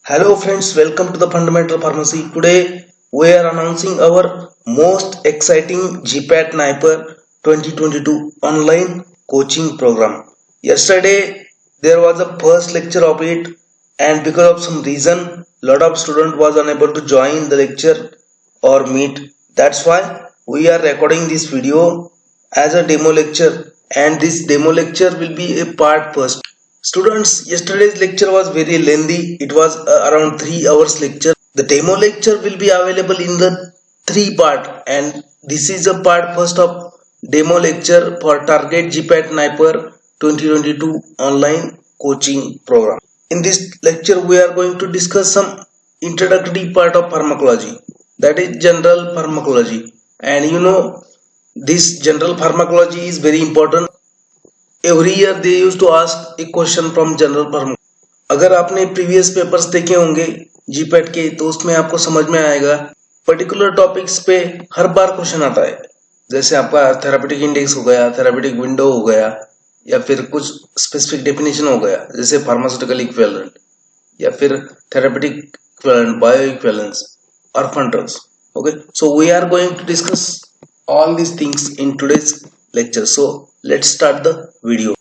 Hello friends, welcome to the Fundamental Pharmacy. Today we are announcing our most exciting GPAT NIPER 2022 online coaching program. Yesterday there was a first lecture of it, and because of some reason lot of student was unable to join the lecture or meet. That's why we are recording this video as a demo lecture, and this demo lecture will be a part first. Students, yesterday's lecture was very lengthy. It was around 3 hours lecture. The demo lecture will be available in the 3 part, and this is a part first of demo lecture for Target GPAT NIPER 2022 online coaching program. In this lecture we are going to discuss some introductory part of pharmacology, that is general pharmacology. And this general pharmacology is very important. Every year they use to ask a question from general pharma. अगर आपने previous papers देखे होंगे GPAT के तो उसमें आपको समझ में आएगा पर्टिकुलर टॉपिक्स पे हर बार क्वेश्चन आता है. जैसे आपका थेरापेटिक इंडेक्स हो गया, थेरापेटिक विंडो हो गया, या फिर कुछ स्पेसिफिक डेफिनेशन हो गया जैसे फार्मास्यूटिकल इक्विवेलेंट, या फिर therapeutic equivalent, bio equivalence, orphan drugs. Okay, so we are going to discuss all these things in today's lecture. So let's start the video.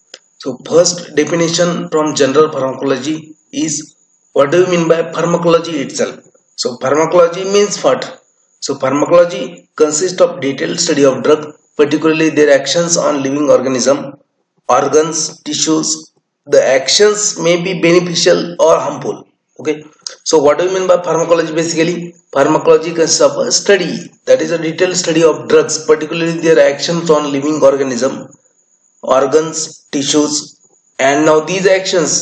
So first definition from general pharmacology is, what do you mean by pharmacology itself? So pharmacology means what? So pharmacology consists of detailed study of drug, particularly their actions on living organism, organs, tissues. The actions may be beneficial or harmful. Okay, so what do you mean by pharmacology? Basically, pharmacology consists of a study, that is a detailed study of drugs, particularly their actions on living organism, organs, tissues. And now these actions,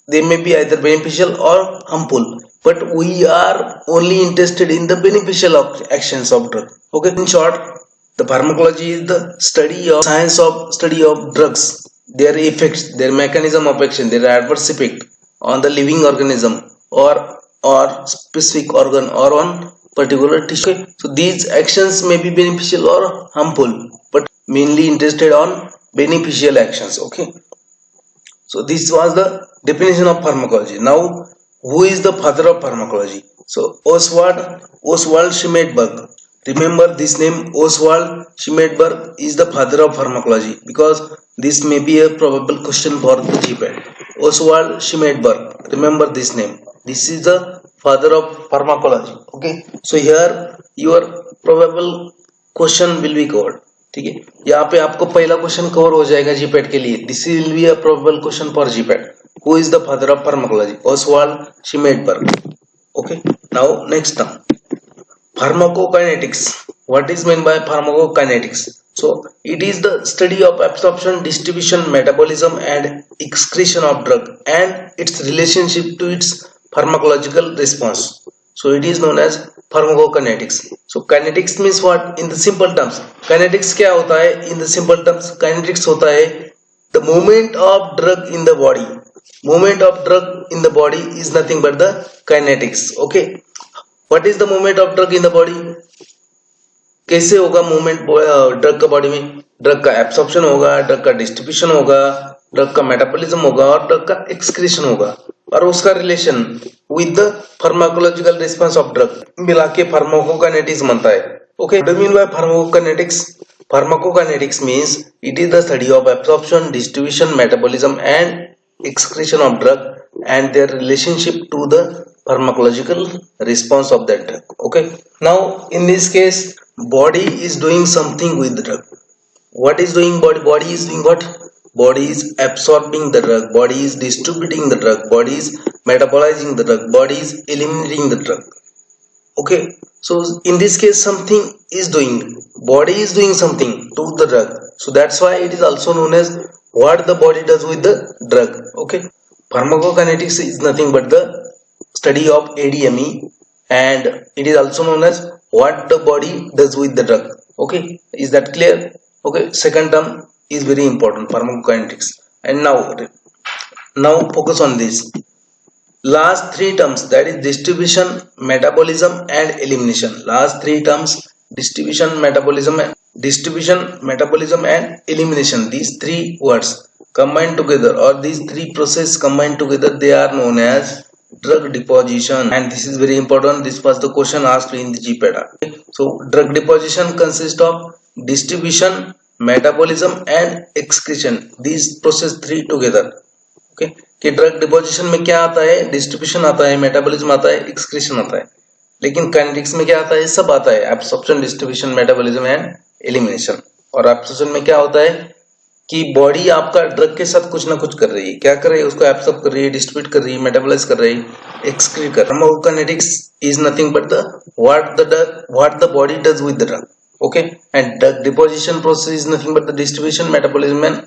they may be either beneficial or harmful, but we are only interested in the beneficial actions of drug. Okay, in short, the pharmacology is the science of study of drugs, their effects, their mechanism of action, their adverse effect on the living organism or specific organ or on particular tissue. So these actions may be beneficial or harmful, but mainly interested on beneficial actions. Okay, so this was the definition of pharmacology. Now, who is the father of pharmacology? So Oswald Schimmelberg. Remember this name, Oswald Schimmelberg is the father of pharmacology, because this may be a probable question for the GPAT. Oswald Schimmelberg, remember this name. This is the father of pharmacology. Okay, so here your probable question will be covered. ठीक है, यहाँ पे आपको पहला question cover हो जाएगा GPAT के लिए. This will be a probable question for GPAT. Who is the father of pharmacology? Oswald Schmiedeberg. Okay, now next term, pharmacokinetics. What is meant by pharmacokinetics? So it is the study of absorption, distribution, metabolism and excretion of drug and its relationship to its pharmacological response. So it is known as pharmacokinetics. So kinetics means what? In the simple terms, kinetics क्या होता है? In the simple terms, kinetics होता है the movement of drug in the body. Movement of drug in the body is nothing but the kinetics. Okay, what is the movement of drug in the body? कैसे होगा movement drug का body में? Drug का absorption होगा, drug का distribution होगा, drug का metabolism होगा और ड्रग का एक्सक्रीशन होगा, और उसका relation with the pharmacological response of drug मिला के फार्माकोकाइनेटिक्स बनता है. Okay, what do mean by pharmacokinetics? Pharmacokinetics means it is the study of absorption, distribution, metabolism and excretion of drug and their relationship to the pharmacological response of that drug. Okay, now in this case, body is doing something with the drug. What is doing body? Body is doing what? Body is absorbing the drug, body is distributing the drug, body is metabolizing the drug, body is eliminating the drug. Okay, so in this case something is doing, body is doing something to the drug, so that's why it is also known as what the body does with the drug. Okay, pharmacokinetics is nothing but the study of ADME, and it is also known as what the body does with the drug. Okay, is that clear? Okay, second term is very important, pharmacokinetics. And now focus on this last three terms, that is distribution, metabolism and elimination. Last three terms, distribution, metabolism and elimination. These three words combined together, or these three processes combined together, they are known as drug deposition, and this is very important. This was the question asked in the GPAT. Okay? So drug deposition consists of distribution, metabolism and excretion. These process three together. Okay? कि drug deposition में क्या आता है, distribution आता है, metabolism आता है, excretion आता है. लेकिन काइनेटिक्स में क्या आता है, सब आता है, absorption, distribution, metabolism and elimination. और एब्सॉर्प्शन में क्या होता है कि बॉडी आपका ड्रग के साथ कुछ ना कुछ कर रही है. क्या कर रही है, उसको एब्सॉर्ब कर रही है, डिस्ट्रीब्यूट कर रही है, मेटाबोलाइज कर रही है, एक्सक्रीट कर. Pharmacokinetics is nothing but the what the body does with the drug. Okay, and drug deposition process is nothing but the distribution, metabolism and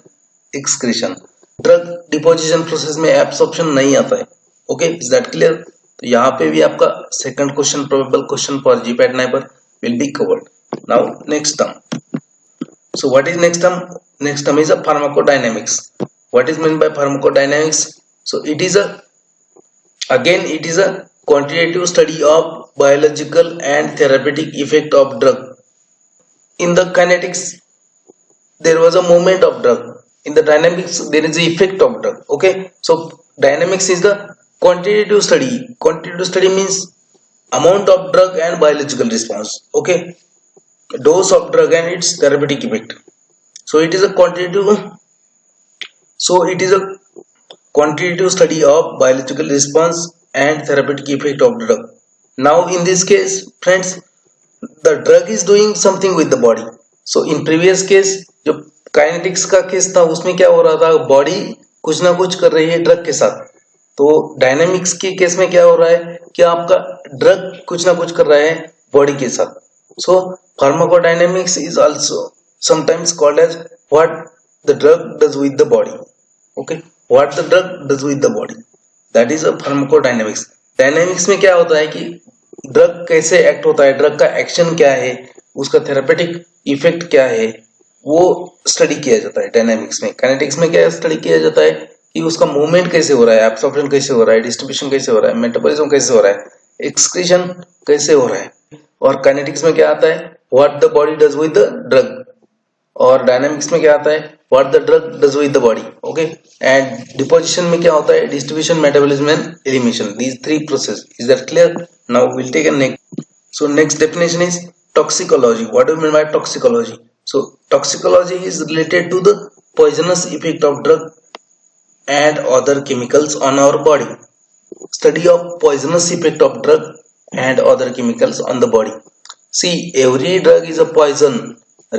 excretion. Drug deposition process में absorption नहीं आता है. Okay, is that clear? तो यहाँ पे भी आपका second question, probable question for GPAT NIPER will be covered. Now next term. So what is next term? Next term is a pharmacodynamics. What is meant by pharmacodynamics? So it is a quantitative study of biological and therapeutic effect of drug. In the kinetics there was a movement of drug. In the dynamics there is the effect of drug. Okay, so dynamics is the quantitative study. Quantitative study means amount of drug and biological response. Okay, dose of drug and its therapeutic effect. So it is a quantitative study of biological response and therapeutic effect of drug. Now in this case friends, the drug is doing something with the body. So in previous case जो kinetics का case था उसमें क्या हो रहा था, body कुछ ना कुछ कर रही है ड्रग के साथ. तो डायनामिक्स के केस में क्या हो रहा है कि आपका ड्रग कुछ ना कुछ कर रहा है बॉडी के साथ. So pharmacodynamics is also sometimes called as what the drug does with the body. Okay, what the drug does with the body, that is a pharmacodynamics. Dynamics में क्या होता है कि ड्रग कैसे एक्ट होता है, ड्रग का एक्शन क्या है, उसका थेरेपेटिक इफेक्ट क्या है, वो स्टडी किया जाता है डायनामिक्स में. काइनेटिक्स में क्या स्टडी किया जाता है कि उसका मूवमेंट कैसे हो रहा है, एब्सॉर्प्शन कैसे हो रहा है, डिस्ट्रीब्यूशन कैसे हो रहा है, मेटाबॉलिज्म कैसे हो रहा है, एक्सक्रीशन कैसे हो रहा है. और काइनेटिक्स में क्या आता है, what the body does with the drug. और डायनामिक्स में क्या आता है, what the drug does with the body. Okay, and deposition में क्या होता है, distribution, metabolism and elimination. These three process. Is that clear? Now will take a next. So next definition is toxicology. What do you mean by toxicology? So toxicology is related to the poisonous effect of drug and other chemicals on our body. Study of poisonous effect of drug and other chemicals on the body. See, every drug is a poison.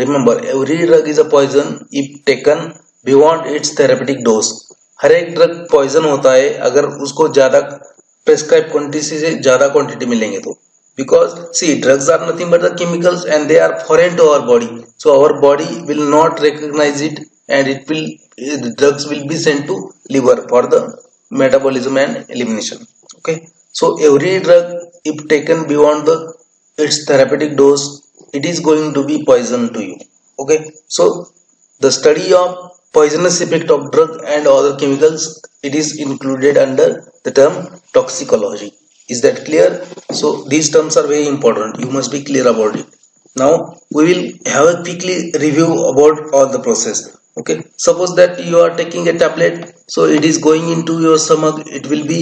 Remember, every drug is a poison if taken beyond its therapeutic dose. हर एक drug poison होता है अगर उसको ज्यादा prescribe quantity से ज्यादा quantity मिलेंगे तो. Because see, drugs are nothing but the chemicals and they are foreign to our body. So our body will not recognize it and the drugs will be sent to liver for the metabolism and elimination. Okay, so every drug if taken beyond its therapeutic dose, it is going to be poison to you. Okay, so the study of poisonous effect of drug and other chemicals, it is included under the term toxicology. Is that clear? So these terms are very important, you must be clear about it. Now we will have a quickly review about all the process. Okay, suppose that you are taking a tablet, so it is going into your stomach, it will be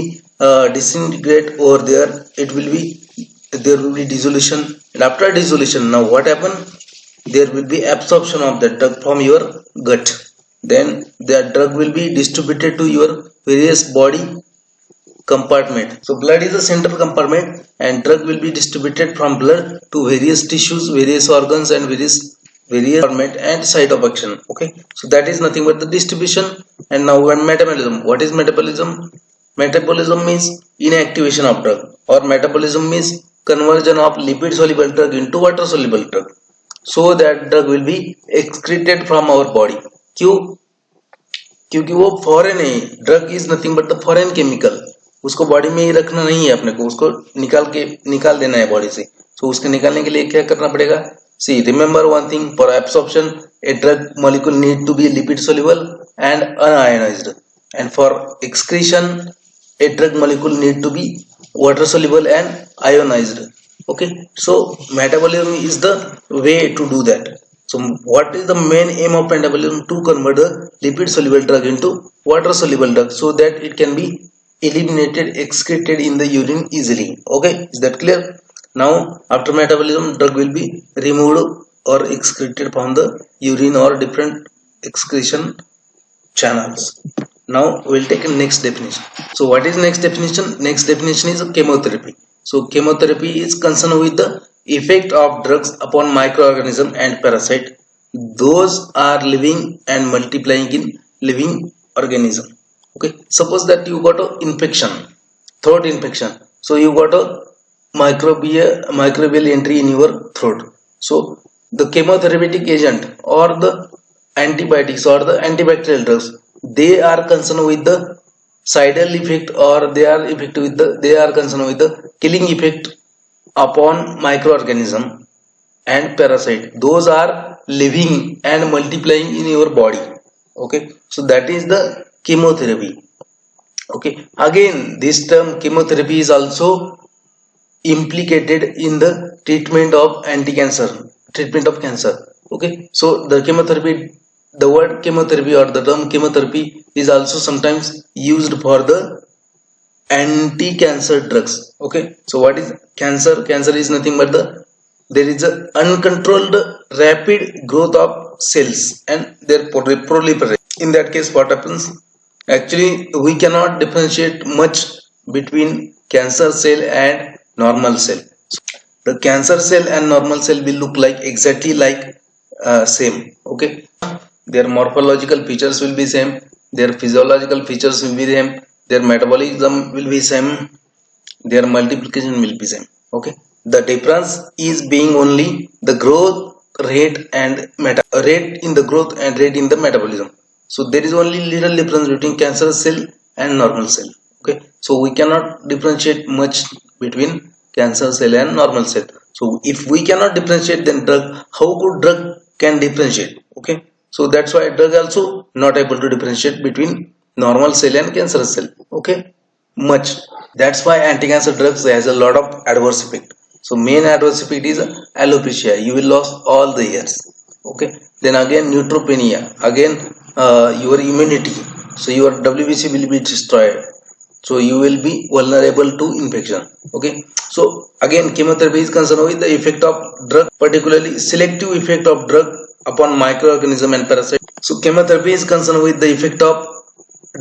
disintegrate over there, there will be dissolution, and after dissolution, now what happen, there will be absorption of that drug from your gut. Then that drug will be distributed to your various body compartment. So blood is the central compartment and drug will be distributed from blood to various tissues, various organs and various compartment and site of action. Okay, so that is nothing but the distribution. And now when metabolism, what is metabolism? Metabolism means inactivation of drug, or metabolism means conversion of lipid soluble drug into water soluble drug, so that drug will be excreted from our body. क्यों? क्योंकि वो foreign है. Drug is nothing but the foreign chemical. उसको body में ही रखना नहीं है अपने को, उसको निकाल देना है बॉडी से. तो उसके निकालने के लिए क्या करना पड़ेगा? See, remember one thing, for absorption a drug molecule need to be lipid soluble and unionised, and for excretion a drug molecule need to be water soluble and ionized. Okay, so metabolism is the way to do that. So what is the main aim of metabolism? To convert the lipid soluble drug into water soluble drug so that it can be eliminated, excreted in the urine easily. Okay, is that clear? Now after metabolism, drug will be removed or excreted from the urine or different excretion channels. Now we'll take a next definition. So what is next definition? Next definition is chemotherapy. So chemotherapy is concerned with the effect of drugs upon microorganism and parasite. Those are living and multiplying in living organism. Okay, suppose that you got a infection, throat infection. So you got a microbial entry in your throat. So the chemotherapeutic agent or the antibiotics or the antibacterial drugs, they are concerned with the sidal effect, or they are concerned with the killing effect upon microorganism and parasite. Those are living and multiplying in your body. Okay, so that is the chemotherapy. Okay, again this term chemotherapy is also implicated in the treatment of cancer. Okay, so the chemotherapy, the word chemotherapy or the term chemotherapy is also sometimes used for the anti-cancer drugs. Okay, so what is cancer? Cancer is nothing but there is a uncontrolled rapid growth of cells and their proliferation. In that case, what happens? Actually, we cannot differentiate much between cancer cell and normal cell. So the cancer cell and normal cell will look like exactly like same. Okay, their morphological features will be same, their physiological features will be same, their metabolism will be same, their multiplication will be same. Okay, the difference is being only the growth rate and rate in the growth and rate in the metabolism. So there is only little difference between cancer cell and normal cell. Okay, so we cannot differentiate much between cancer cell and normal cell. So if we cannot differentiate, then drug, how could drug can differentiate? Okay, so that's why drug also not able to differentiate between normal cell and cancer cell. Okay, much. That's why anti-cancer drugs has a lot of adverse effect. So main adverse effect is alopecia. You will lose all the hairs. Okay, then again neutropenia. Again your immunity. So your WBC will be destroyed. So you will be vulnerable to infection. Okay, so again chemotherapy is concerned with the effect of drug, particularly selective effect of drug upon microorganism and parasite. So chemotherapy is concerned with the effect of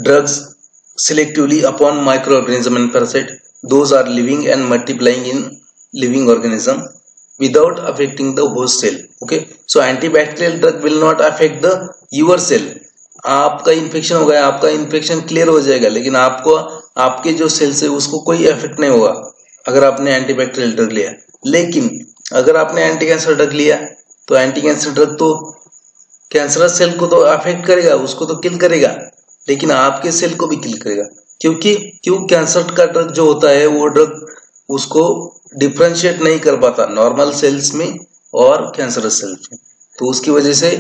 drugs selectively upon microorganism and parasite. Those are living and multiplying in living organism without affecting the host cell. Okay, so antibacterial drug will not affect the your cell. आपका infection हो गया, आपका infection clear हो जाएगा, लेकिन आपको आपके जो सेल्स है उसको कोई इफेक्ट नहीं होगा अगर आपने एंटीबैक्टीरियल ड्रग लिया. लेकिन अगर आपने एंटी कैंसर ड्रग लिया तो एंटी कैंसर ड्रग तो कैंसरस सेल को तो अफेक्ट करेगा, उसको तो किल करेगा, लेकिन आपके सेल को भी किल करेगा. क्यों कैंसर का ड्रग जो होता है वो ड्रग उसको डिफरेंशिएट नहीं कर पाता नॉर्मल सेल्स में और कैंसरस सेल्स में, तो उसकी वजह से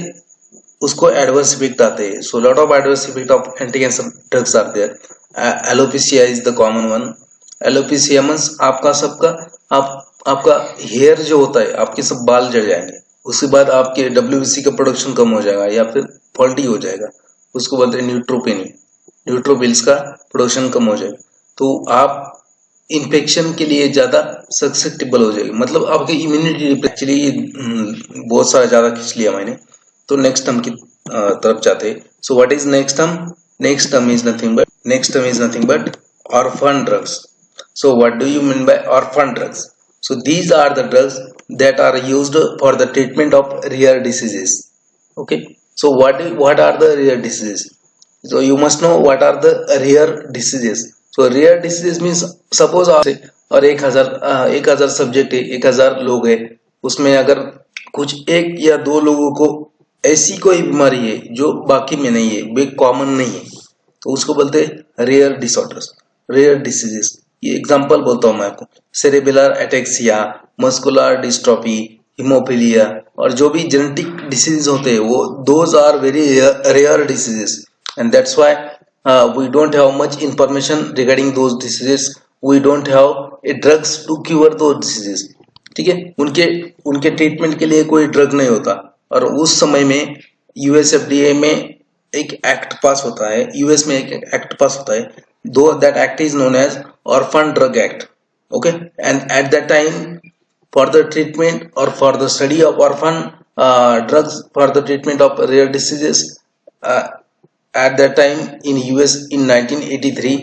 उसको एडवर्स इफेक्ट आते हैं. So lot of adverse effect of anti cancer drugs are there. Alopecia is the common one. Alopecia means आपका हेयर जो होता है, आपके सब बाल झड़ जाएंगे, उसके बाद आपके डब्ल्यूबीसी का प्रोडक्शन कम हो जाएगा या फिर फॉल्टी हो जाएगा, उसको बोलते हैं न्यूट्रोपेनिया. न्यूट्रोफिल्स का प्रोडक्शन कम हो जाएगा, तो आप इन्फेक्शन के लिए ज्यादा ससेप्टेबल हो जाएगी, मतलब आपकी इम्यूनिटी. एक्चुअली बहुत सारा ज्यादा खींच लिया मैंने, तो नेक्स्ट टर्म की तरफ जाते हैं. So what is next term? Next term is nothing but orphan drugs. So what do you mean by orphan drugs? So these are the drugs that are used for the treatment of rare diseases. Okay, so what are the rare diseases? So you must know what are the rare diseases. So rare diseases means suppose आप और 1000 subject है, 1000 लोग है, उसमें अगर कुछ एक या दो लोगों को ऐसी कोई बीमारी है जो बाकी में नहीं है, वे कॉमन नहीं है, तो उसको बोलते हैं रेयर डिसऑर्डर्स, रेयर डिसीजेस. ये एग्जांपल बोलता हूं मैं आपको. Cerebellar ataxia, muscular dystrophy, haemophilia और जो भी जेनेटिक डिसीजेस होते हैं वो those are very rare diseases, and that's why we don't have much information regarding those diseases. We don't have a drugs to cure those diseases. ठीक है, उनके treatment के लिए कोई ड्रग नहीं होता. और उस समय में यूएस एफडीए में एक एक्ट पास होता है, यूएस में एक एक्ट पास होता है though that act is known as Orphan Drug Act. Okay, and at that time, for the treatment or for the study of orphan drugs for the treatment of rare diseases, uh, at that time in US in 1983,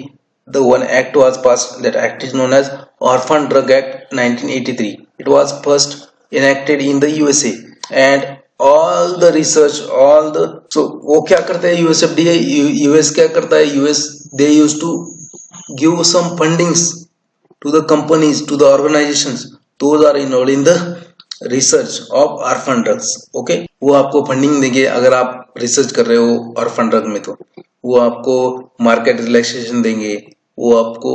the one act was passed. That act is known as Orphan Drug Act 1983. It was first enacted in the USA, and all the research, all the, so वो क्या करता है USFDA, US क्या करता है, US they used to give some fundings to the companies, to the organizations those are involved in the research of orphan drugs. Okay, वो आपको funding देंगे अगर आप रिसर्च कर रहे हो orphan drug में, तो वो आपको मार्केट रिलैक्सेशन देंगे, वो आपको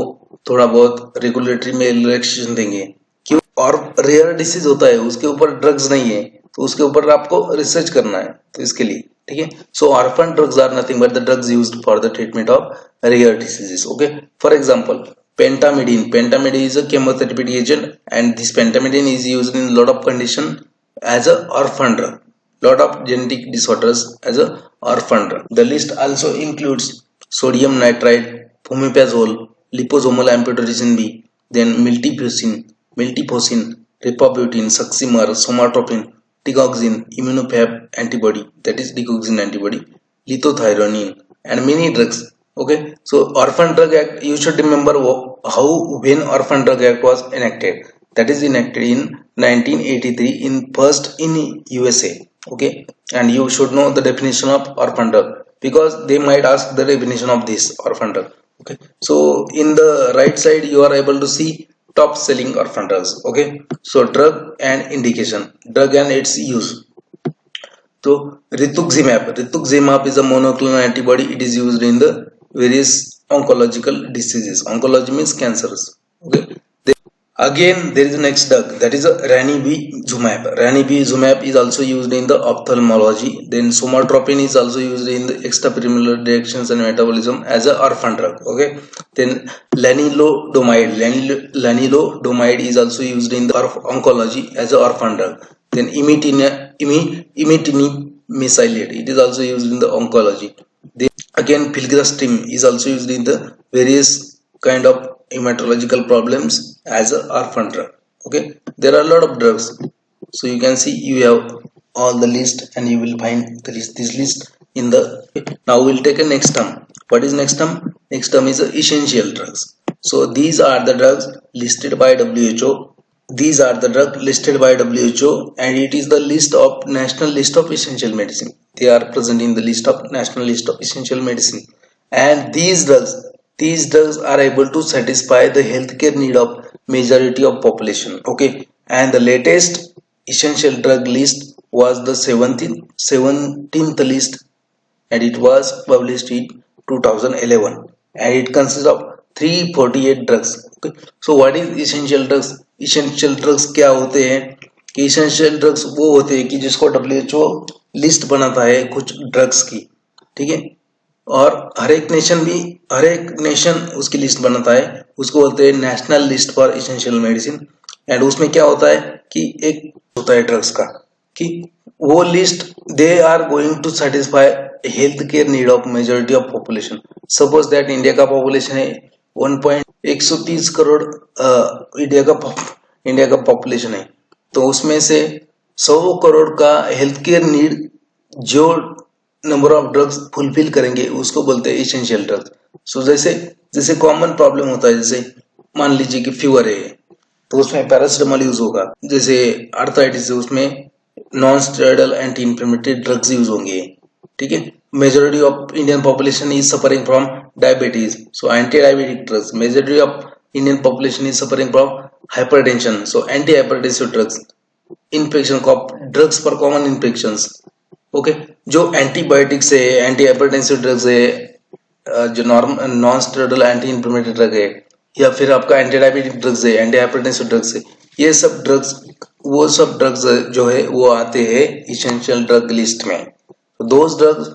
थोड़ा बहुत रेगुलेटरी में रिलैक्सेशन देंगे। क्यों? और रेयर डिसीज होता है, उसके ऊपर ड्रग्स नहीं है, तो उसके ऊपर आपको रिसर्च करना है, तो इसके लिए ठीक है। So orphan drugs are nothing but the drugs used for the treatment of rare diseases. Okay, for example pentamidine. Pentamidine is a chemotherapy agent, and this pentamidine is used in lot of condition as a orphan drug, lot of genetic disorders as a orphan drug. The list also includes sodium nitrite, fumiprazole, liposomal amphotericin B, then miltefosine, rifabutin, succimer, somatropin, digoxin, immunofab antibody, that is digoxin antibody, lithothyronine, and many drugs. Okay, so Orphan Drug Act, you should remember how when Orphan Drug Act was enacted. That is enacted in 1983 in first in USA. Okay, and you should know the definition of orphan drug, because they might ask the definition of this orphan drug. Okay, so in the right side you are able to see top selling orphan drugs. Okay, so drug and indication, drug and its use. So rituximab is a monoclonal antibody. It is used in the various oncological diseases. Oncology means cancers. Okay, again there is the next drug, that is a ranibizumab. Ranibizumab is also used in the ophthalmology. Then somatropin is also used in the extrapyramidal reactions and metabolism as a orphan drug. Okay, then lenalidomide is also used in the oncology as a orphan drug. Then imitinib mesylate, it is also used in the oncology. Then again filgrastim is also used in the various kind of hematological problems as a orphan drug. Okay, there are a lot of drugs, so you can see you have all the list, and you will find this list in the. Now we'll take a next term. What is next term? Next term is essential drugs. So these are the drugs listed by WHO. These are the drugs listed by WHO, and it is the list of national list of essential medicine. They are present in the list of national list of essential medicine, and these drugs are able to satisfy the healthcare need of majority of population. Okay, and the latest essential drug list was the 17th list, and it was published in 2011, and it consists of 348 drugs. Okay, so what is essential drugs? Essential drugs क्या होते हैं कि essential drugs वो होते हैं कि जिसको WHO list बनाता है कुछ ड्रग्स की, ठीक है, और हर एक नेशन उसकी लिस्ट बनाता है, उसको बोलते हैं national list for essential medicine. And उसमें क्या होता है कि एक होता है ड्रग्स का कि वो list they are going to satisfy health care need of majority of population. Suppose that India का पॉपुलेशन है 1.130 करोड़, इंडिया का पॉपुलेशन है, तो उसमें से 100 करोड़ का हेल्थ केयर नीड जो नंबर ऑफ ड्रग्स फुलफिल करेंगे उसको बोलते हैं एसेंशियल ड्रग्स। सो जैसे कॉमन प्रॉब्लम होता है, जैसे मान लीजिए कि फीवर है तो उसमें पैरासिटामोल यूज होगा, जैसे आर्थराइटिस है उसमें non steroidal anti inflammatory drugs use होंगे, ठीक है। Majority of Indian population is suffering from diabetes, so anti diabetic drugs. Majority of Indian population is suffering from hypertension, so anti hypertensive drugs. Infection drugs for common infections, okay. जो antibiotics है, anti hypertensive drugs है, जो non steroidal anti inflammatory drug है, या फिर आपका anti diabetic drugs है, anti hypertensive drugs है, ये सब ड्रग्स, वो सब ड्रग्स जो है वो आते हैं इसेंशियल ड्रग लिस्ट में। Those drugs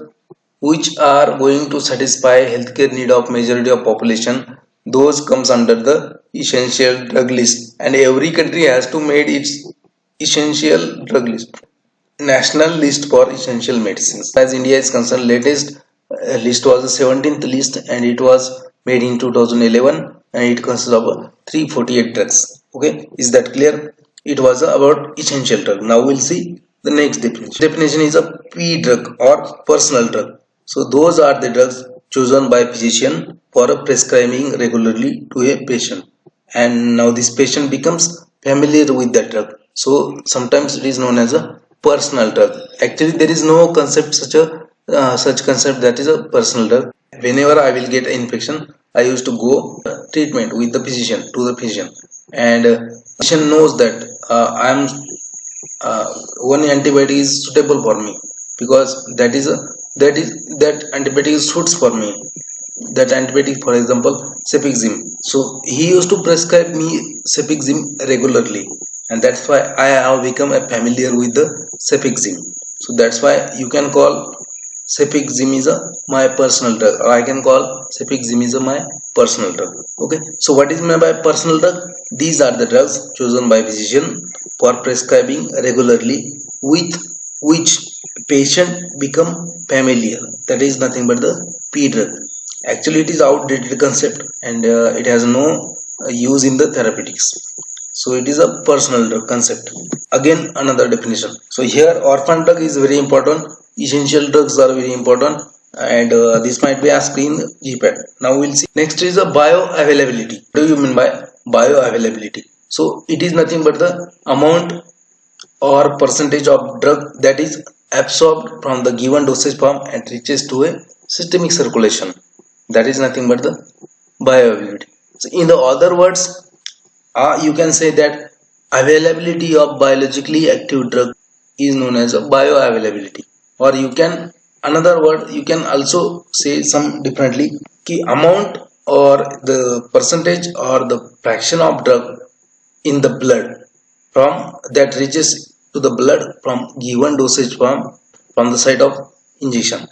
which are going to satisfy healthcare need of majority of population, those comes under the essential drug list, and every country has to made its essential drug list, national list for essential medicines. As India is concerned, latest list was the 17th list, and it was made in 2011, and it consists of 348 drugs. Okay, is that clear? It was about essential drug. Now we'll see the next definition. Definition is a P drug or personal drug. So those are the drugs chosen by physician for prescribing regularly to a patient, and now this patient becomes familiar with that drug. So sometimes it is known as a personal drug. Actually there is no concept such concept that is a personal drug. Whenever I will get an infection, I used to go treatment with the physician, to the physician, and physician knows that I am one antibiotic is suitable for me, because that antibiotic suits for me, that antibiotic, for example cefixime. So he used to prescribe me cefixime regularly, and that's why I have become a familiar with the cefixime. So that's why you can call cefixime is a my personal drug, or I can call cefixime is a my personal drug. Okay, so what is meant by personal drug? These are the drugs chosen by physician for prescribing regularly, with which patient become familiar. That is nothing but the P drug. Actually it is outdated concept, and it has no use in the therapeutics. So it is a personal drug concept. Again another definition. So here orphan drug is very important, essential drugs are very important, and this might be asked in GPAT. Now we'll see. Next is a bioavailability. What do you mean by bioavailability? So it is nothing but the amount or percentage of drug that is absorbed from the given dosage form and reaches to a systemic circulation. That is nothing but the bioavailability. So in the other words, you can say that availability of biologically active drug is known as a bioavailability, or you can, another word you can also say some differently, ki amount or the percentage or the fraction of drug in the blood from that reaches to the blood from given dosage form from the site of injection.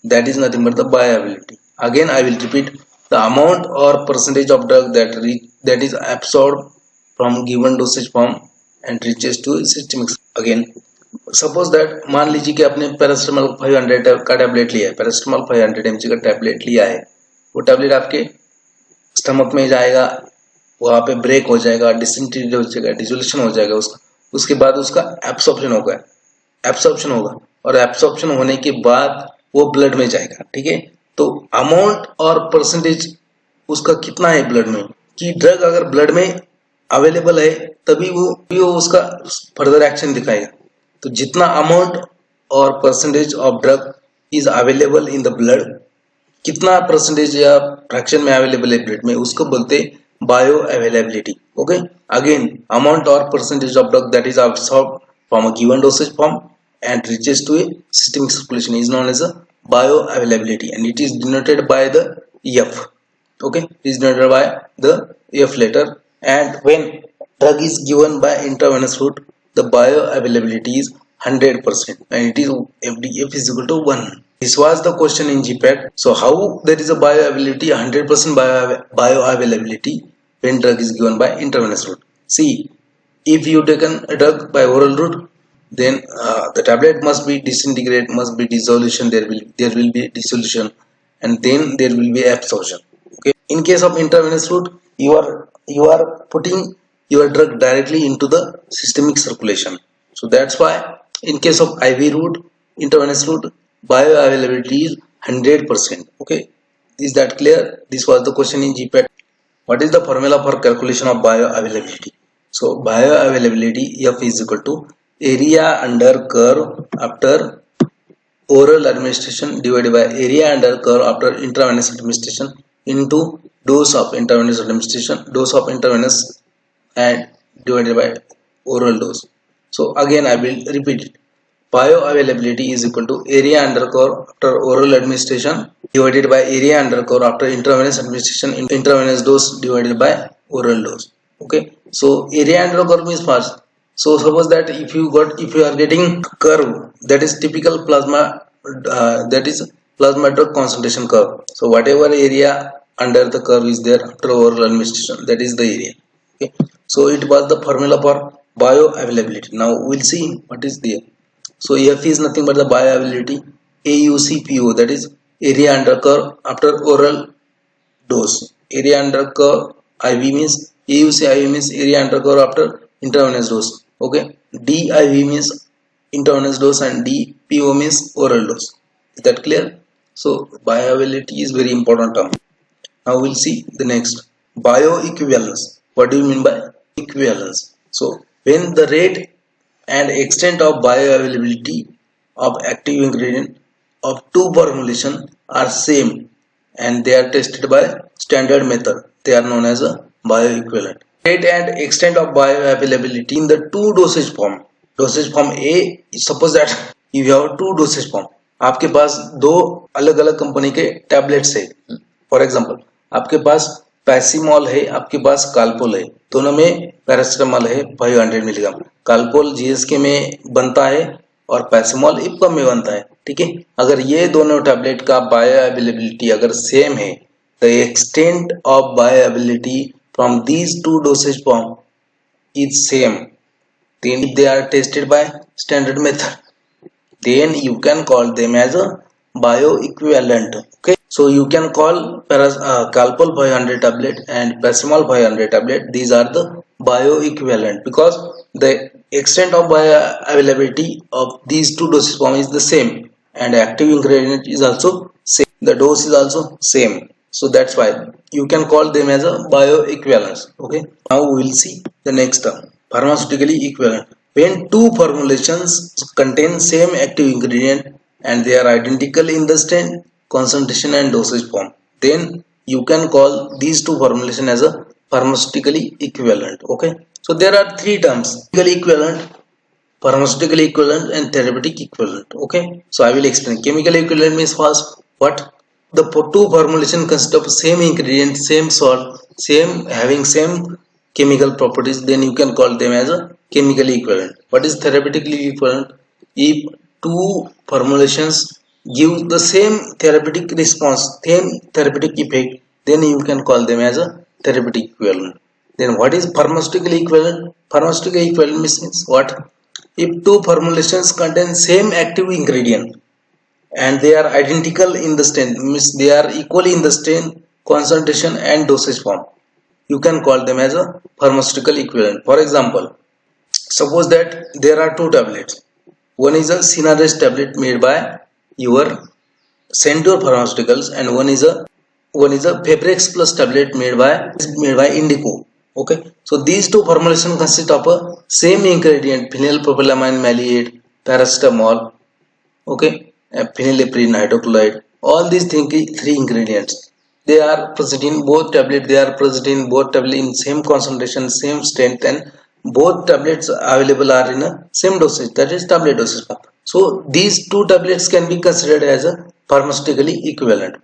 That is nothing but the bioavailability. Again I will repeat, the amount or percentage of drug that is absorbed from given dosage form and reaches to systemic. Again suppose that, मान लीजिए कि आपने paracetamol 500 का tablet लिया है, paracetamol 500 mg का tablet लिया है, वो टैबलेट आपके स्टमक में जाएगा, वहां पे ब्रेक हो जाएगा, डिसइंटीग्रेट हो जाएगा, डिसोल्यूशन हो जाएगा उसका, उसके बाद उसका एब्सॉर्प्शन होगा और एब्सॉर्प्शन होने के बाद वो ब्लड में जाएगा. ठीक है, तो अमाउंट और परसेंटेज उसका कितना है ब्लड में, कि ड्रग अगर ब्लड में अवेलेबल है तभी वो उसका फर्दर एक्शन दिखाएगा. तो जितना अमाउंट और percentage of drug is available in the blood, कितना परसेंटेज या फ्रैक्शन में अवेलेबल है ब्लड में, उसको बोलते bioavailability. Okay, again amount और percentage of drug that is absorbed from a given dosage form and reaches to a systemic circulation is known as a bioavailability, and it is denoted by the F. Okay, it is denoted by the F letter, and when drug is given by intravenous route, the bioavailability is 100%, and it is F is equal to 1. This was the question in GPAT. So how there is a bioavailability, 100% bioavailability when drug is given by intravenous route? See, if you taken a drug by oral route, then the tablet must be disintegrate, must be dissolution, there will be dissolution, and then there will be absorption. Okay, in case of intravenous route, you are putting your drug directly into the systemic circulation. So that's why in case of IV route, intravenous route, bioavailability is 100%. Okay, is that clear? This was the question in GPAT. What is the formula for calculation of bioavailability? So bioavailability, F is equal to area under curve after oral administration divided by area under curve after intravenous administration into dose of intravenous administration, dose of intravenous, and divided by oral dose. So again I will repeat it. Bioavailability is equal to area under curve after oral administration divided by area under curve after intravenous administration in intravenous dose divided by oral dose. Okay, so area under curve means fast. So suppose that if you are getting curve that is typical plasma, that is plasma drug concentration curve. So whatever area under the curve is there after oral administration, that is the area. Okay, so it was the formula for bioavailability. Now we'll see what is there. So F is nothing but the bioavailability, AUCPO, that is area under curve after oral dose. Area under curve, IV means AUC IV means area under curve after intravenous dose. Okay, DIV means intravenous dose and DPO means oral dose. Is that clear? So bioavailability is very important term. Now we'll see the next, bioequivalence. What do you mean by equivalence? So when the rate and extent of bioavailability of active ingredient of two formulation are same and they are tested by standard method, they are known as a bioequivalent. Rate and extent of bioavailability in the two dosage form. Dosage form A, suppose that you have two dosage form. आपके पास दो अलग अलग company के tablets है. For example आपके पास पैसीमॉल है, आपके पास Calpol है, दोनों में पैरासिटामॉल है 500 मिलीग्राम. कालपोल जीएसके में बनता है और पैसीमॉल इपकम में बनता है. ठीक है, अगर ये दोनों टैबलेट का बायो अवेलेबिलिटी अगर सेम है, the extent of bio availability from these two dosage form is same, then if they are tested by standard method, then you can call them as a bioequivalent. Okay, so you can call Calpol 500 tablet and Paracetamol 500 tablet, these are the bioequivalent because the extent of bioavailability of these two dosage form is the same and active ingredient is also same, the dose is also same, so that's why you can call them as a bioequivalence. Okay, now we will see the next term, pharmaceutically equivalent. When two formulations contain same active ingredient and they are identical in the strength, concentration and dosage form, then you can call these two formulation as a pharmaceutically equivalent. Okay, so there are three terms: chemical equivalent, pharmaceutical equivalent and therapeutic equivalent. Okay, so I will explain. Chemical equivalent means first what? The two formulation consist of same ingredient, same salt, same having same chemical properties, then you can call them as a chemical equivalent. What is therapeutically equivalent? If two formulations give the same therapeutic response, same therapeutic effect, then you can call them as a therapeutic equivalent. Then what is pharmaceutical equivalent? Pharmaceutical equivalent means what? If two formulations contain same active ingredient and they are identical in the strength, means they are equally in the strength, concentration and dosage form, you can call them as a pharmaceutical equivalent. For example, suppose that there are two tablets. One is a Synarest tablet made by your Centaur Pharmaceuticals and one is a Febrex Plus tablet made by Indico. Okay, so these two formulations consist of a same ingredient, phenylpropylamine maleate, paracetamol, okay, phenylephrine hydrochloride. All these three ingredients, they are present in both tablet. They are present in both tablet in same concentration, same strength, and both tablets available are in a same dosage, that is tablet dosage form. So these two tablets can be considered as a pharmaceutically equivalent.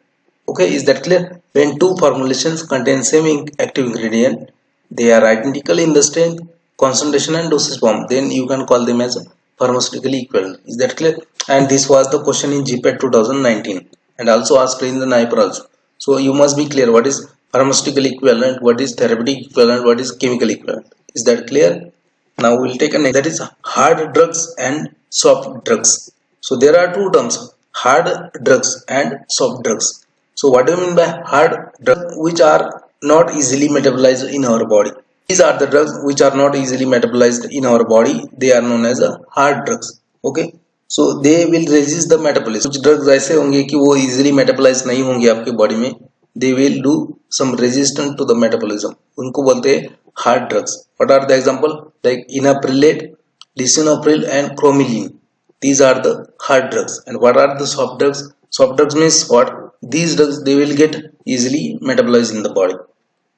Okay, is that clear? When two formulations contain same active ingredient, they are identical in the strength, concentration and dosage form, then you can call them as a pharmaceutically equivalent. Is that clear? And this was the question in GPAT 2019 and also asked in the NIPER also. So you must be clear what is pharmaceutical equivalent, what is therapeutic equivalent, what is chemical equivalent. Is that clear? Now we'll take a next, that is hard drugs and soft drugs. So there are two terms, hard drugs and soft drugs. So what do you mean by hard drugs? Which are not easily metabolized in our body. These are the drugs which are not easily metabolized in our body. They are known as hard drugs. Okay, so they will resist the metabolism. कुछ drugs ऐसे होंगे कि वो easily metabolize नहीं होंगे आपके body में. They will do some resistance to the metabolism. उनको बोलते हैं hard drugs. What are the example? Like enalapril, lisinopril and cromolyn. These are the hard drugs. And what are the soft drugs? Soft drugs means what? These drugs they will get easily metabolized in the body.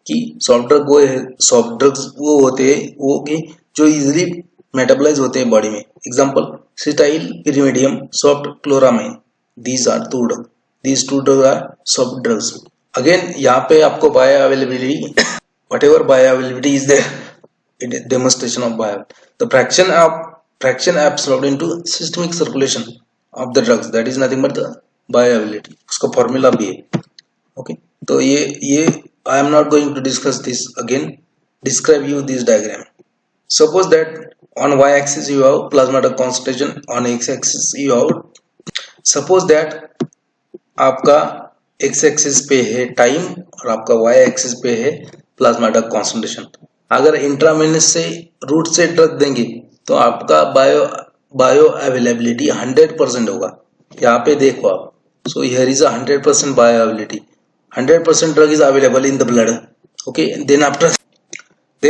कि soft drugs वो होते हैं वो कि जो easily metabolise होते हैं body में. Example cetylpyridinium, soft chloramine. These are two drug. These two drug are soft drugs. Again यहाँ पे आपको bioavailability, whatever bioavailability is there, it is demonstration of bio. The fraction absorbed into systemic circulation of the drugs, that is nothing but the bioavailability. उसका formula भी है. Okay, तो ये I am not going to discuss this again. Describe you this diagram. Suppose that on y-axis you have plasma drug concentration, on x-axis you have. Suppose that आपका x axis पे है time और आपका Y axis पे है plasma drug concentration. अगर intravenous से root से ड्रग देंगे तो आपका बायो अवेलेबिलिटी 100% होगा। यहाँ पे देखो आप, so here is 100% bio availability, 100% drug is available in the blood. Okay, then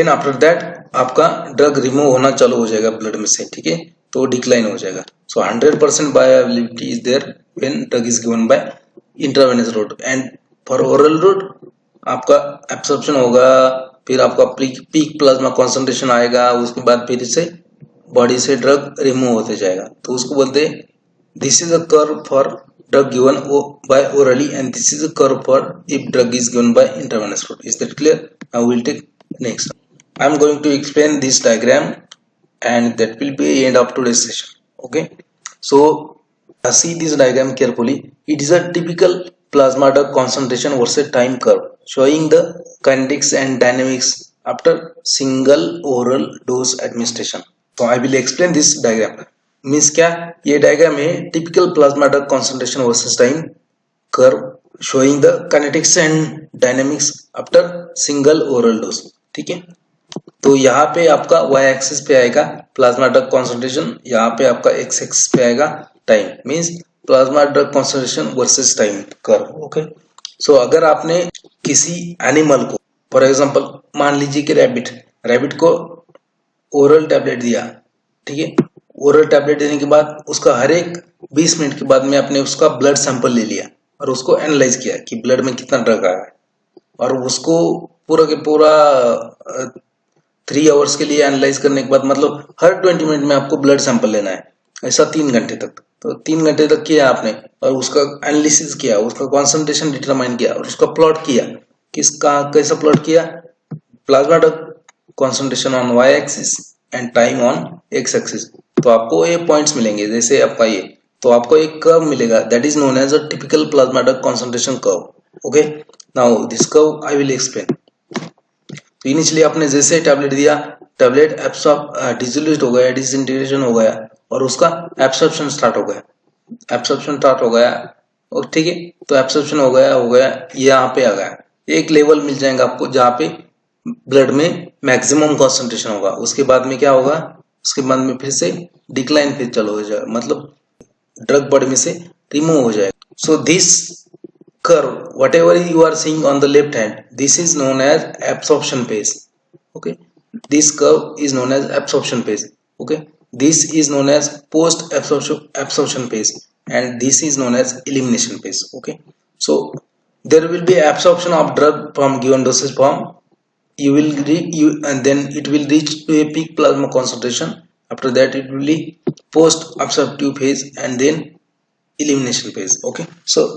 after that आपका ड्रग रिमूव होना चालू हो जाएगा ब्लड में से, ठीक है, तो डिक्लाइन हो जाएगा। So 100% bio availability is there when drug is given by intravenous route. And for oral route आपका एब्सॉर्प्शन होगा, फिर आपका पीक प्लाज्मा कॉन्सेंट्रेशन आएगा, उसके बाद फिर से बॉडी से ड्रग रिमूव होते जाएगा। तो उसको बोलते हैं this is a curve for drug given by orally and this is a curve for if drug is given by intravenous route. Is that clear? Now will take next. I am going to explain this diagram and that will be end of today's session. Okay, so see this diagram carefully. It is a typical plasma drug concentration versus time curve showing the kinetics and dynamics after single oral dose administration. So I will explain this diagram. Means क्या, ये diagram है typical plasma drug concentration versus time curve showing the kinetics and dynamics after single oral dose. ठीक है, तो यहाँ पे आपका y axis पे आएगा प्लाज्मा ड्रग कॉन्सेंट्रेशन, यहाँ पे आपका x एक्सिस पे आएगा time, means plasma drug concentration versus time curve. Okay, so अगर आपने किसी एनिमल को, फॉर एग्जांपल मान लीजिए कि रैबिट को ओरल टैबलेट दिया, ठीक है, ओरल टैबलेट देने के बाद उसका हर एक 20 मिनट के बाद में आपने उसका ब्लड सैंपल ले लिया और उसको एनालाइज किया कि ब्लड में कितना ड्रग आया है, और उसको पूरा के पूरा 3 आवर्स के लिए एनालाइज करने के बाद, मतलब हर 20 मिनट में आपको ब्लड सैंपल लेना है, ऐसा 3 घंटे तक। तो 3 घंटे तक किया आपने और उसका एनालिसिस किया, उसका कॉन्सेंट्रेशन डिटरमाइन किया और उसका प्लॉट किया। कैसा प्लॉट किया? Plasma drug concentration on Y axis and time on X axis. तो आपको ये पॉइंट्स मिलेंगे, जैसे आपका ये, तो आपको एक कर्व मिलेगा that is known as a typical plasma drug concentration curve. Okay, now this curve I will explain. तो इनिशियली आपने जैसे टैबलेट दिया, टैबलेट डिसोल्यूट हो गया, डिसइंटीग्रेशन हो गया और उसका एब्सॉर्प्शन स्टार्ट हो गया और ठीक है, तो एब्सॉर्प्शन हो गया, यहाँ पे आ गया, एक लेवल मिल जाएगा आपको जहाँ पे ब्लड में मैक्सिमम कॉन्सेंट्रेशन होगा। उसके बाद में क्या होगा, उसके बाद में फिर से डिक्लाइन फिर चालू हो जाएगा, मतलब ड्रग बॉडी में से रिमूव हो जाएगा। So this curve, whatever you are seeing on the left hand, this is known as absorption phase. Okay, this curve is known as absorption phase. Okay, this is known as post absorption phase and this is known as elimination phase. Okay, so there will be absorption of drug from given dosage form, and then it will reach to a peak plasma concentration. After that it will be post absorptive phase and then elimination phase. Okay, so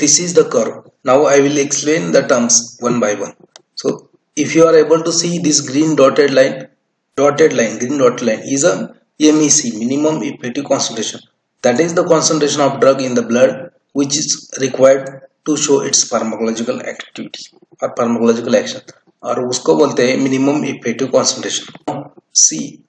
this is the curve. Now I will explain the terms one by one. So if you are able to see this green dotted line is a MEC, minimum effective concentration. That is the concentration of drug in the blood which is required to show its pharmacological activity or pharmacological action, और उसको बोलते हैं minimum effective concentration. See,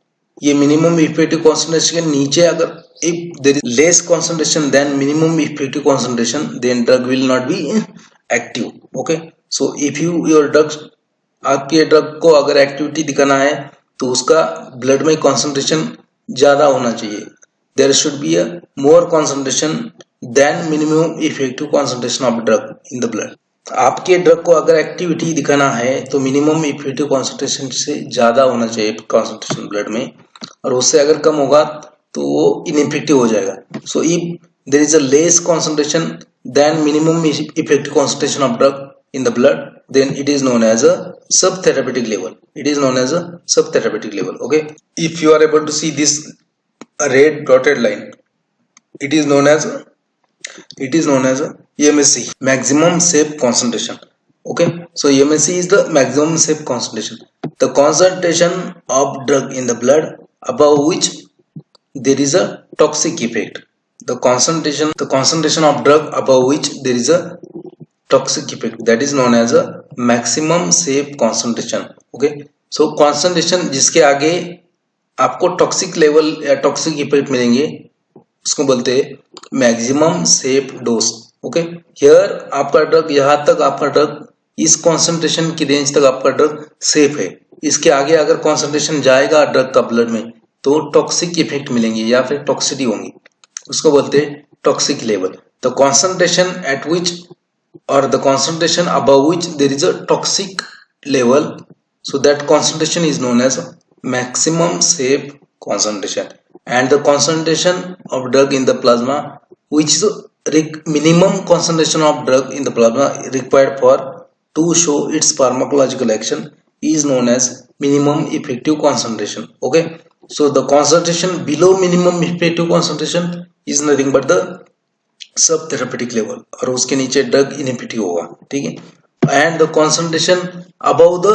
ये minimum effective concentration के नीचे अगर if there is less concentration than minimum effective concentration, then drug will not be active. Okay, so if your drugs, आपके drug को अगर एक्टिविटी दिखाना है तो उसका ब्लड में कंसंट्रेशन ज्यादा होना चाहिए, there should be a more concentration than minimum effective concentration of drug in the blood. आपके ड्रग को अगर एक्टिविटी दिखाना है तो मिनिमम इफेक्टिव कंसंट्रेशन से ज्यादा होना चाहिए कंसंट्रेशन ब्लड में, और उससे अगर कम होगा तो वो इनइफेक्टिव हो जाएगा। So if there is a less concentration than minimum effective concentration of drug in the blood, then it is known as a subtherapeutic level. Okay, if you are able to see this red dotted line, it is known as a MSC, maximum safe concentration. Okay, so MSC is the maximum safe concentration, the concentration of drug in the blood above which there is a toxic effect. The concentration of drug above which there is a toxic effect, that is known as a maximum safe concentration. Okay, so concentration जिसके आगे आपको toxic level या toxic effect मिलेंगे उसको बोलते हैं maximum safe dose. Okay, here आपका drug, यहाँ तक आपका ड्रग, इस कॉन्सेंट्रेशन की रेंज तक आपका ड्रग सेफ है। इसके आगे अगर कॉन्सेंट्रेशन जाएगा ड्रग का ब्लड में तो टॉक्सिक इफेक्ट मिलेंगे या फिर टॉक्सिटी होंगी, उसको बोलते हैं toxic level. The concentration eight which or the concentration above which there is a toxic level, so that concentration is known as maximum safe concentration. And the concentration of drug in the plasma, which is minimum concentration of drug in the plasma required for to show its pharmacological action, is known as minimum effective concentration. Okay, so the concentration below minimum effective concentration is nothing but the sub therapeutic level, और उसके नीचे drug inhibitive होगा, ठीक है। And the concentration above the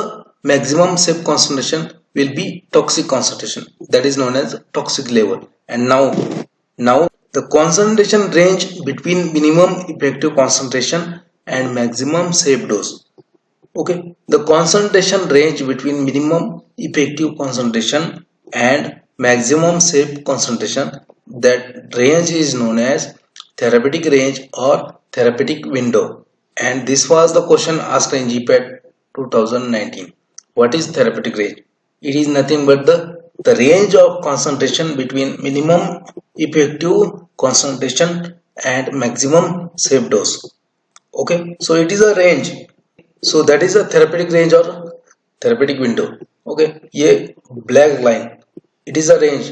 maximum safe concentration will be toxic concentration, that is known as toxic level. And now the concentration range between minimum effective concentration and maximum safe dose. Okay, the concentration range between minimum effective concentration and maximum safe concentration, that range is known as therapeutic range or therapeutic window. And this was the question asked in GPAT 2019. What is therapeutic range? It is nothing but the range of concentration between minimum effective concentration and maximum safe dose. Okay, so it is a range, so that is a therapeutic range or therapeutic window. Okay, ये black line, it is a range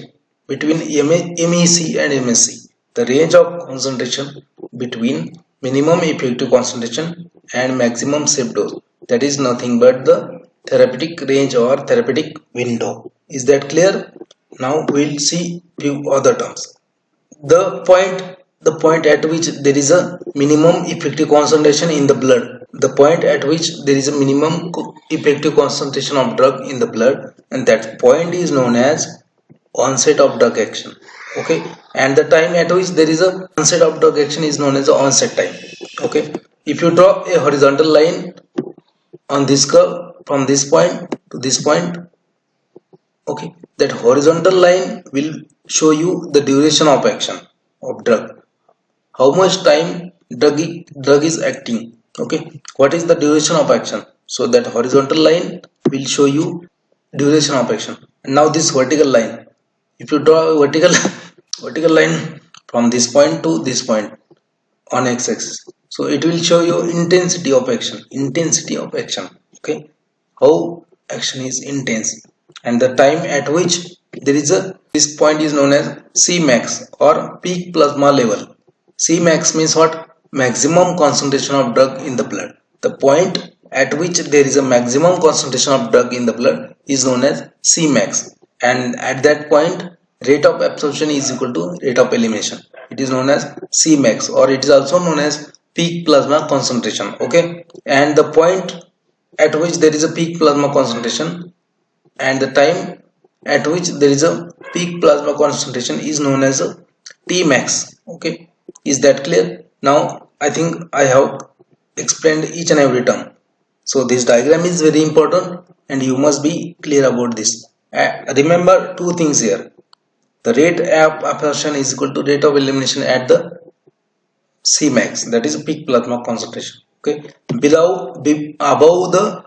between MEC and MSC, the range of concentration between minimum effective concentration and maximum safe dose, that is nothing but the therapeutic range or therapeutic window. Is that clear? Now we'll see few other terms. The point at which there is a minimum effective concentration in the blood, the point at which there is a minimum effective concentration of drug in the blood, and that point is known as onset of drug action. Okay, and the time at which there is a onset of drug action is known as the onset time. Okay, if you draw a horizontal line on this curve from this point to this point, okay, that horizontal line will show you the duration of action of drug, how much time drug is acting. Okay, what is the duration of action? So that horizontal line will show you duration of action. And now this vertical line, if you draw a vertical line from this point to this point on x-axis, so it will show you intensity of action. Okay, how action is intense, and the time at which there is this point is known as Cmax or peak plasma level. Cmax means what? Maximum concentration of drug in the blood. The point at which there is a maximum concentration of drug in the blood is known as Cmax, and at that point rate of absorption is equal to rate of elimination. It is known as Cmax, or it is also known as peak plasma concentration. Okay, and the point at which there is a peak plasma concentration and the time at which there is a peak plasma concentration is known as Tmax. Okay, is that clear? Now I think I have explained each and every term. So this diagram is very important and you must be clear about this. Remember two things here. The rate of absorption is equal to rate of elimination at the Cmax, that is peak plasma concentration. Okay, above the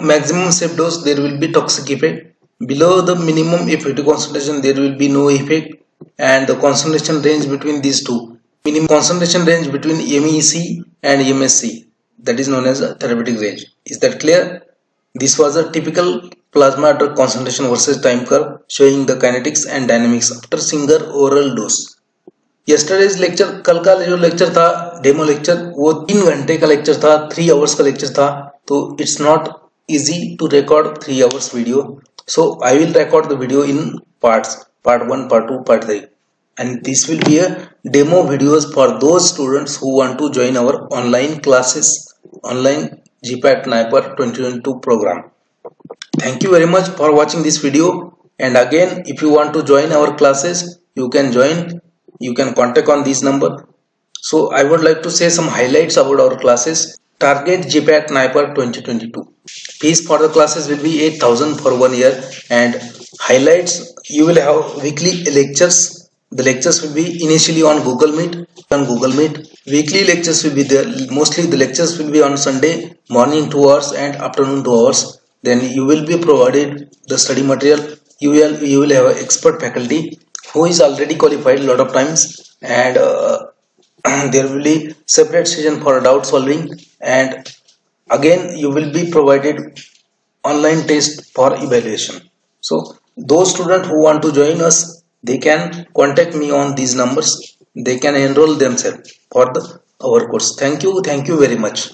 maximum safe dose there will be toxic effect. Below the minimum effective concentration there will be no effect, and the concentration range between these two, minimum concentration range between MEC and MSC, that is known as a therapeutic range. Is that clear? This was a typical plasma drug concentration versus time curve showing the kinetics and dynamics after single oral dose. Yesterday's lecture, कल का जो lecture था demo lecture, वो 3 घंटे का lecture था, 3 hours का lecture था, तो it's not easy to record 3 hours video. So I will record the video in parts, part 1, part 2, part 3, and this will be a demo videos for those students who want to join our online classes, online GPAT NIPER 2022 program. Thank you very much for watching this video, and again if you want to join our classes you can join, you can contact on this number. So I would like to say some highlights about our classes. Target GPAT NIPER 2022. Fees for the classes will be 8,000 for 1 year, and highlights, you will have weekly lectures. The lectures will be initially on Google Meet. Weekly lectures will be there. Mostly the lectures will be on Sunday morning 2 hours and afternoon 2 hours. Then you will be provided the study material. You will have an expert faculty who is already qualified a lot of times, and there will be separate session for doubt solving, and again you will be provided online test for evaluation. So those students who want to join us, they can contact me on these numbers. They can enroll themselves for the our course. Thank you very much.